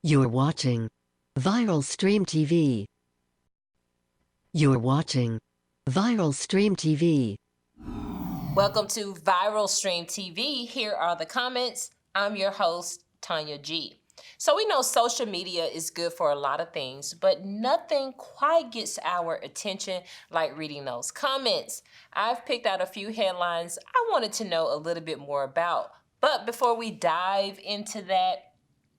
You're watching Viral Stream TV. You're watching Viral Stream TV. Welcome to Viral Stream TV. Here are the comments. I'm your host, Tonya G. So we know social media is good for a lot of things, but nothing quite gets our attention like reading those comments. I've picked out a few headlines I wanted to know a little bit more about. But before we dive into that,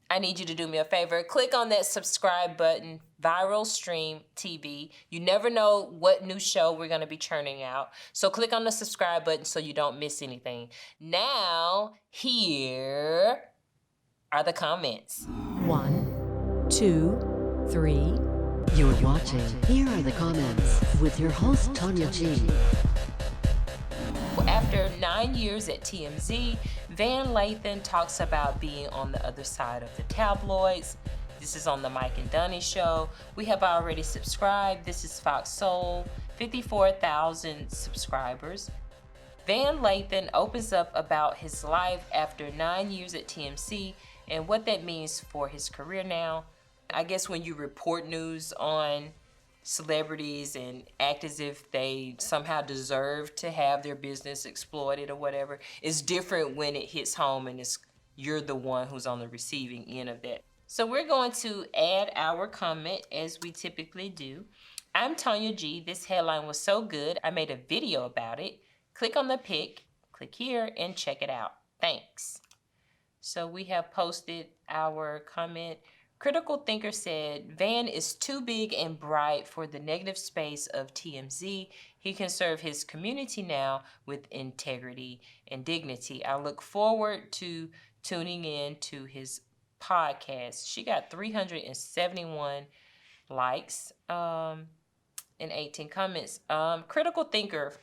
I need you to do me a favor. Click on that subscribe button, Viral Stream TV. You never know what new show we're going to be churning out. So click on the subscribe button so you don't miss anything. Now, here are the comments. 1, 2, 3. You're watching Here Are the Comments with your host, Tonya G. After 9 years at TMZ, Lathan talks about being on the other side of the tabloids. This is on the Mike and Dunny show. We have already subscribed. This is Fox Soul, 54,000 subscribers. Lathan opens up about his life after 9 years at TMZ and what that means for his career now. I guess when you report news on celebrities and act as if they somehow deserve to have their business exploited or whatever, it's different when it hits home and you're the one who's on the receiving end of that. So we're going to add our comment as we typically do. I'm Tonya G. This headline was so good, I made a video about it. Click on the pic, click here, and check it out. Thanks. So we have posted our comment. Critical Thinker said, Van is too big and bright for the negative space of TMZ. He can serve his community now with integrity and dignity. I look forward to tuning in to his podcast. She got 371 likes and 18 comments. Critical Thinker,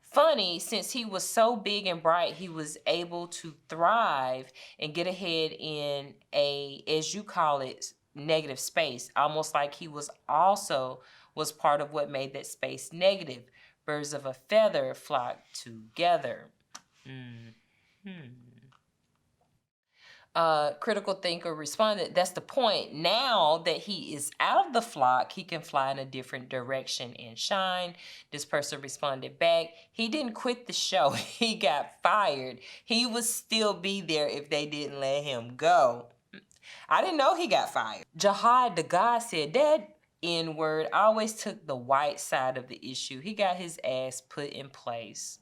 funny, since he was so big and bright, he was able to thrive and get ahead in a, as you call it, negative space. Almost like he was part of what made that space negative. Birds of a feather flock together. Critical Thinker responded, that's the point. Now that he is out of the flock, he can fly in a different direction and shine. This person responded back, he didn't quit the show. He got fired. He would still be there if they didn't let him go. I didn't know he got fired. Jihad the God said, that N-word always took the white side of the issue. He got his ass put in place.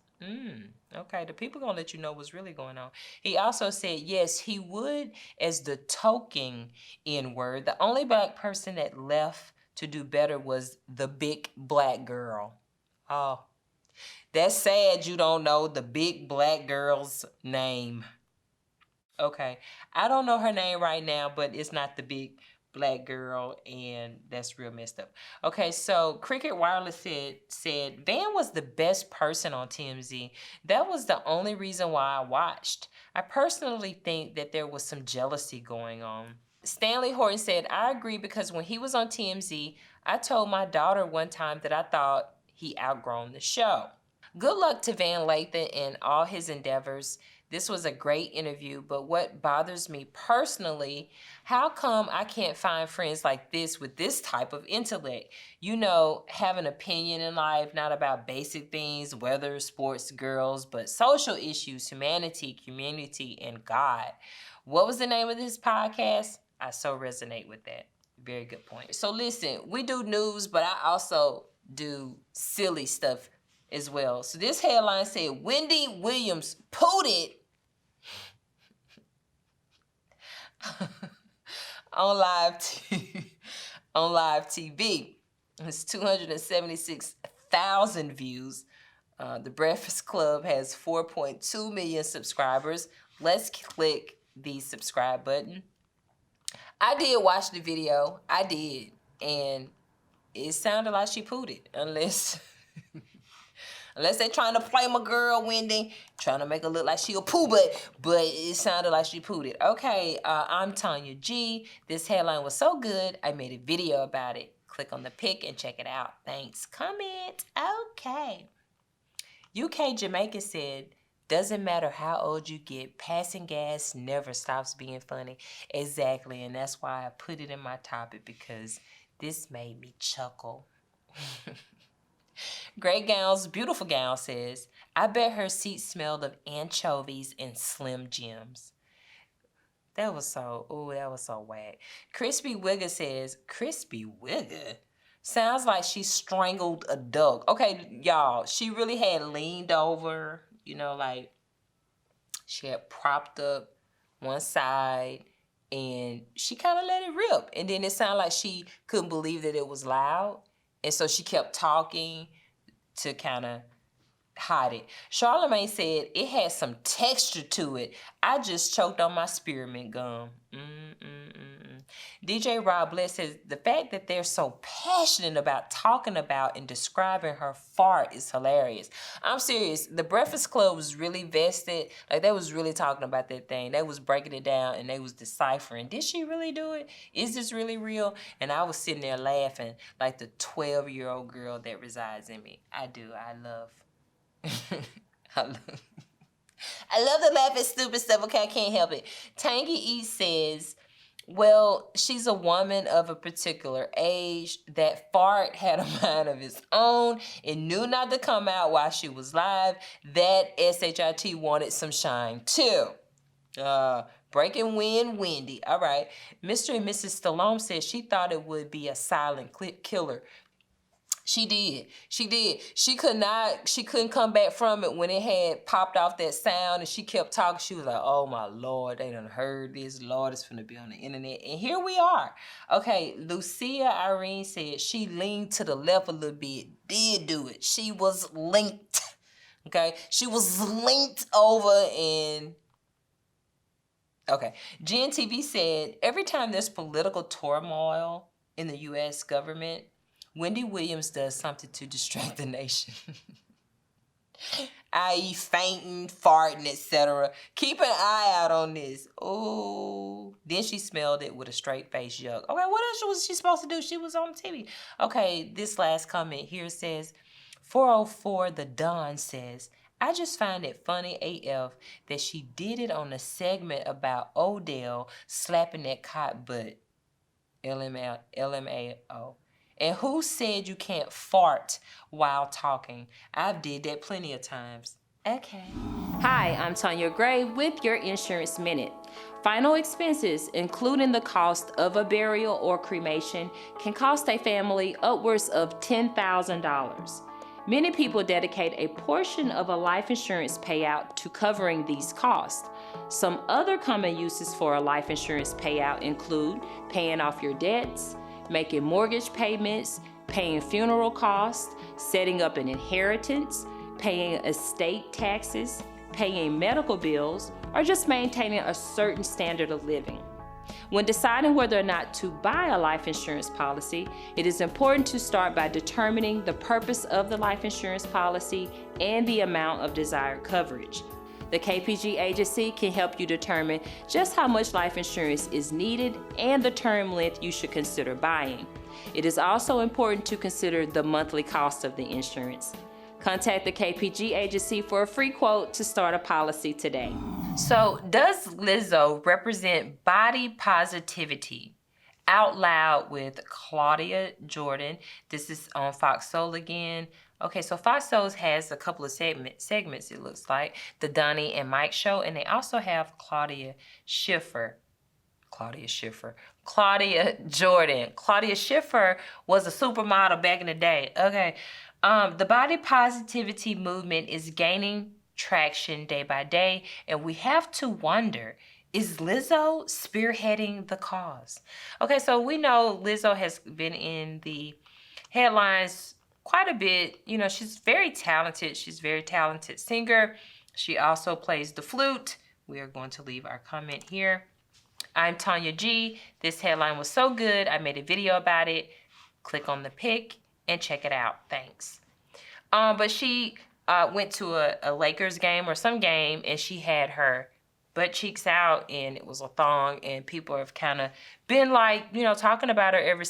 Okay, the people gonna let you know what's really going on. He also said, yes, he would as the token N-word. The only black person that left to do better was the big black girl. Oh, that's sad you don't know the big black girl's name. Okay, I don't know her name right now, but it's not the big black girl, and that's real messed up. Okay, so Cricket Wireless said Van was the best person on TMZ. That was the only reason why I watched. I personally think that there was some jealousy going on. Stanley Horton said, I agree, because when he was on TMZ, I told my daughter one time that I thought he outgrown the show. Good luck to Van Lathan and all his endeavors. This was a great interview, but what bothers me personally, how come I can't find friends like this with this type of intellect? You know, have an opinion in life, not about basic things, weather, sports, girls, but social issues, humanity, community, and God. What was the name of this podcast? I so resonate with that. Very good point. So listen, we do news, but I also do silly stuff as well. So this headline said, Wendy Williams pooted on live TV. It's 276,000 views. The Breakfast Club has 4.2 million subscribers. Let's click the subscribe button. I did watch the video. I did. And it sounded like she pooted, unless they're trying to play my girl, Wendy, trying to make her look like she a poo, but it sounded like she pooted. Okay, I'm Tonya G. This headline was so good, I made a video about it. Click on the pic and check it out. Thanks. Comment. Okay. UK Jamaica said, Doesn't matter how old you get, passing gas never stops being funny. Exactly, and that's why I put it in my topic, because this made me chuckle. Great Gowns, Beautiful Gown says, I bet her seat smelled of anchovies and Slim Jims. That was so whack. Crispy Wigger says, Crispy Wigger? Sounds like she strangled a duck. Okay, y'all, she really had leaned over, you know, like she had propped up one side and she kind of let it rip. And then it sounded like she couldn't believe that it was loud. And so she kept talking to kind of hide it. Charlemagne said it had some texture to it. I just choked on my spearmint gum. DJ Rob Bless says the fact that they're so passionate about talking about and describing her fart is hilarious. I'm serious. The Breakfast Club was really vested. Like, they was really talking about that thing. They was breaking it down and they was deciphering. Did she really do it? Is this really real? And I was sitting there laughing like the 12-year-old girl that resides in me. I do. I love to laugh at stupid stuff. Okay, I can't help it. Tangy E says, well, she's a woman of a particular age. That fart had a mind of its own. It knew not to come out while she was live. That SHIT wanted some shine too. Breaking Wind, Wendy. All right. Mr. and Mrs. Stallone said she thought it would be a silent killer. She did. She couldn't come back from it when it had popped off that sound, and she kept talking. She was like, oh my Lord, they done heard this. Lord, it's finna be on the internet. And here we are. Okay, Lucia Irene said she leaned to the left a little bit. Did do it. She was linked. Okay, she was linked over and... Okay, GNTV said, every time there's political turmoil in the U.S. government, Wendy Williams does something to distract the nation. I.e. fainting, farting, etc. Keep an eye out on this. Oh, then she smelled it with a straight face. Yuck. Okay, what else was she supposed to do? She was on TV. Okay, this last comment here says, 404 The Don says, I just find it funny AF that she did it on a segment about Odell slapping that cot butt. LMAO. And who said you can't fart while talking? I've did that plenty of times. Okay. Hi, I'm Tonya Gray with your Insurance Minute. Final expenses, including the cost of a burial or cremation, can cost a family upwards of $10,000. Many people dedicate a portion of a life insurance payout to covering these costs. Some other common uses for a life insurance payout include paying off your debts, making mortgage payments, paying funeral costs, setting up an inheritance, paying estate taxes, paying medical bills, or just maintaining a certain standard of living. When deciding whether or not to buy a life insurance policy, it is important to start by determining the purpose of the life insurance policy and the amount of desired coverage. The KPG agency can help you determine just how much life insurance is needed and the term length you should consider buying. It is also important to consider the monthly cost of the insurance. Contact the KPG agency for a free quote to start a policy today. So, does Lizzo represent body positivity? Out Loud with Claudia Jordan. This is on Fox Soul again. Okay, so Fox Soul has a couple of segments, it looks like. The Donnie and Mike Show, and they also have Claudia Jordan. Claudia Schiffer was a supermodel back in the day. Okay, the body positivity movement is gaining traction day by day, and we have to wonder, is Lizzo spearheading the cause? Okay, so we know Lizzo has been in the headlines quite a bit. You know, she's very talented. She's a very talented singer. She also plays the flute. We are going to leave our comment here. I'm Tonya G. This headline was so good, I made a video about it. Click on the pic and check it out. Thanks. But she went to a Lakers game or some game, and she had her butt cheeks out, and it was a thong, and people have kind of been like, you know, talking about her ever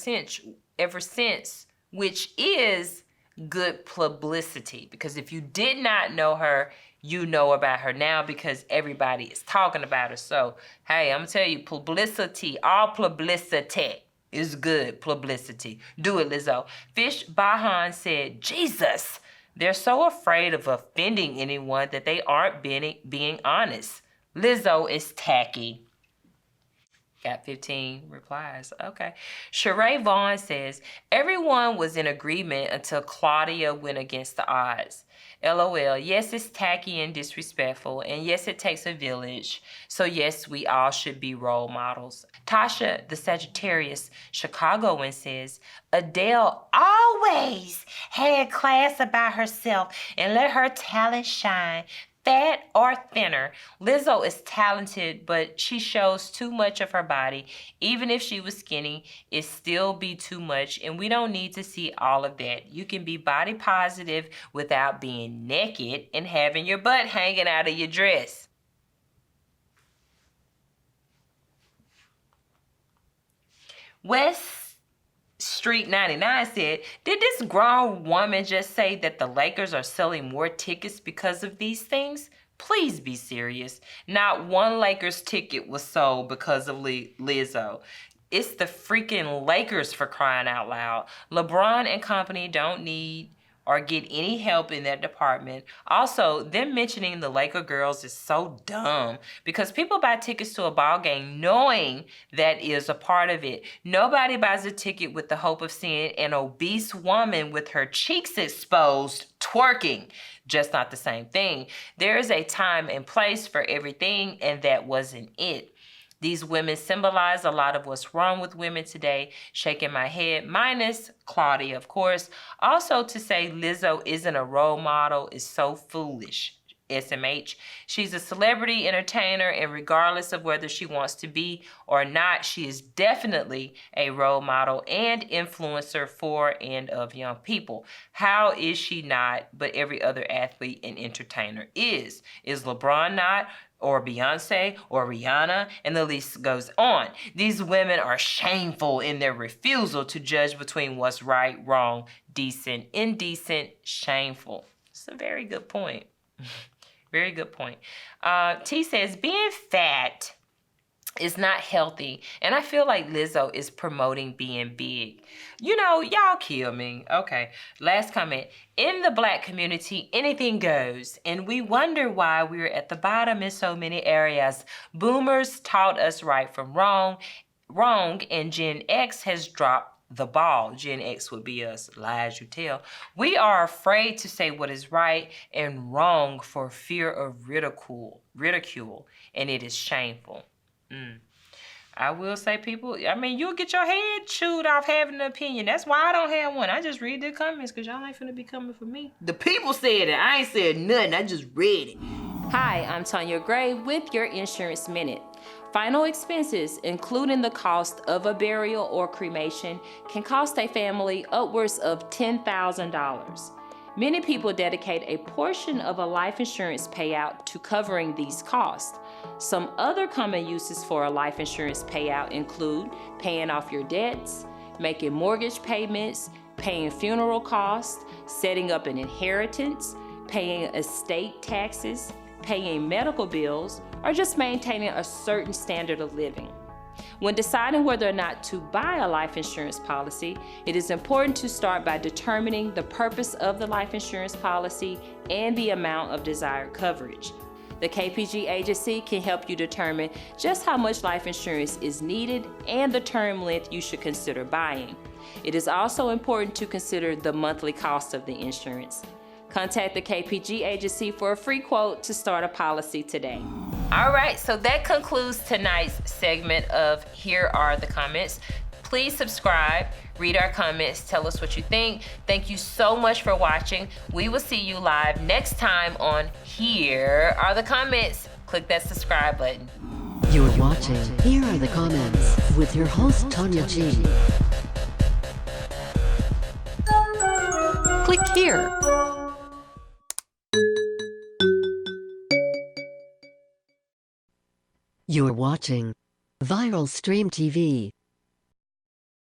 since, which is good publicity, because if you did not know her, you know about her now because everybody is talking about her. So, hey, I'm going to tell you, publicity, all publicity is good publicity. Do it, Lizzo. Fish Bahan said, Jesus, they're so afraid of offending anyone that they aren't being honest. Lizzo is tacky. Got 15 replies. Okay. Sheree Vaughn says, everyone was in agreement until Claudia went against the odds. LOL. Yes, it's tacky and disrespectful. And yes, it takes a village. So yes, we all should be role models. Tasha, the Sagittarius Chicagoan, says, Adele always had class about herself and let her talent shine. Fat or thinner, Lizzo is talented, but she shows too much of her body. Even if she was skinny, it still be too much, and we don't need to see all of that. You can be body positive without being naked and having your butt hanging out of your dress. West Street 99 said, did this grown woman just say that the Lakers are selling more tickets because of these things? Please be serious. Not one Lakers ticket was sold because of Lizzo. It's the freaking Lakers, for crying out loud. LeBron and company don't need or get any help in that department. Also, them mentioning the Laker girls is so dumb because people buy tickets to a ball game knowing that is a part of it. Nobody buys a ticket with the hope of seeing an obese woman with her cheeks exposed twerking. Just not the same thing. There is a time and place for everything, and that wasn't it. These women symbolize a lot of what's wrong with women today. Shaking my head, minus Claudia, of course. Also, to say Lizzo isn't a role model is so foolish. SMH. She's a celebrity entertainer, and regardless of whether she wants to be or not, she is definitely a role model and influencer for and of young people. How is she not, but every other athlete and entertainer is? Is LeBron not? Or Beyonce, or Rihanna, and the list goes on. These women are shameful in their refusal to judge between what's right, wrong, decent, indecent, shameful. It's a very good point. Very good point. T says, being fat is not healthy, and I feel like Lizzo is promoting being big. You know, y'all kill me. Okay, last comment. In the Black community, anything goes, and we wonder why we're at the bottom in so many areas. Boomers taught us right from wrong, and Gen X has dropped the ball. Gen X would be us, lie as you tell. We are afraid to say what is right and wrong for fear of ridicule, and it is shameful. I will say, people, I mean, you'll get your head chewed off having an opinion. That's why I don't have one. I just read the comments because y'all ain't finna be coming for me. The people said it. I ain't said nothing. I just read it. Hi, I'm Tonya Gray with your Insurance Minute. Final expenses, including the cost of a burial or cremation, can cost a family upwards of $10,000. Many people dedicate a portion of a life insurance payout to covering these costs. Some other common uses for a life insurance payout include paying off your debts, making mortgage payments, paying funeral costs, setting up an inheritance, paying estate taxes, paying medical bills, or just maintaining a certain standard of living. When deciding whether or not to buy a life insurance policy, it is important to start by determining the purpose of the life insurance policy and the amount of desired coverage. The KPG agency can help you determine just how much life insurance is needed and the term length you should consider buying. It is also important to consider the monthly cost of the insurance. Contact the KPG agency for a free quote to start a policy today. All right, so that concludes tonight's segment of Here Are the Comments. Please subscribe, read our comments, tell us what you think. Thank you so much for watching. We will see you live next time on Here Are the Comments. Click that subscribe button. You're watching Here Are the Comments with your host, Tonya G. Click here. You're watching Viral Stream TV.